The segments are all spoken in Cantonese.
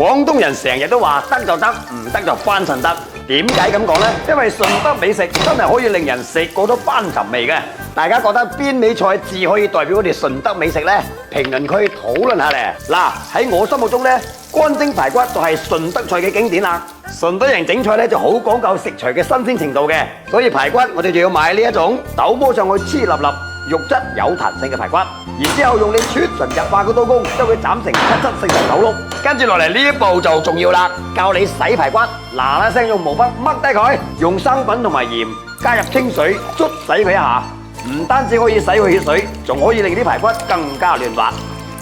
廣東人成日都話得就得，唔得就翻順得。點解咁講呢？因為順德美食真係可以令人食過都翻尋味嘅。大家覺得邊味菜至可以代表我哋順德美食呢？評論區討論下咧。嗱，喺我心目中呢，乾蒸排骨就係順德菜嘅經典啦。順德人整菜呢就好講究食材嘅新鮮程度嘅，所以排骨我哋就要買呢一種豆煲上去黐粒粒、肉質有彈性嘅排骨，然之後用你出神入化嘅刀工將佢斬成七成九碌。跟住落嚟呢一步就重要啦，教你洗排骨，嗱聲用毛筆掹低佢，用生粉同埋鹽加入清水捽洗佢一下，唔單止可以洗去血水，仲可以令啲排骨更加嫩滑。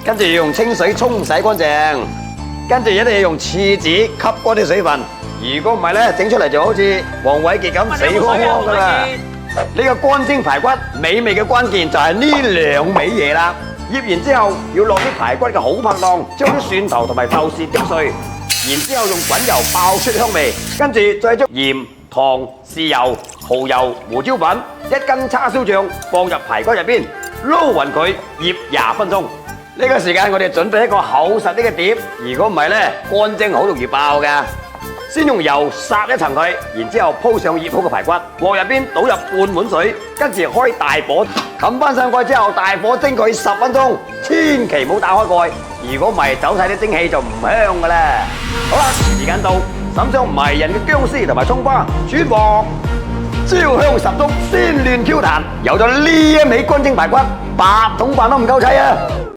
跟住要用清水沖洗乾淨，跟住一定要用廁紙吸乾啲水分，如果唔係咧，整出嚟就好似黃偉傑咁死汪汪噶啦。呢個乾蒸排骨美味嘅關鍵就係呢兩味嘢啦。醃完之後要落啲排骨嘅好拍檔，將啲蒜頭同埋豆豉剁碎，然之後用滾油爆出香味，跟住再將鹽、糖、豉油、蠔油、胡椒粉、一斤叉燒醬放入排骨入邊，撈勻佢醃20分鐘。呢個時間我哋準備一個厚實啲嘅碟，如果唔係咧，乾蒸好容易爆㗎。先用油撒一層佢，然之後鋪上醃好嘅排骨，鍋入邊倒入半碗水，跟住開大火冚翻上蓋之後，大火蒸佢10分鐘，千祈唔好打開蓋，如果唔係走晒啲蒸氣就唔香噶啦。好啦，時間到，灑上迷人嘅薑絲同埋蔥花，轉鑊，焦香十足，鮮嫩 Q 彈，有咗呢一味乾蒸排骨，8桶飯都唔夠砌啊！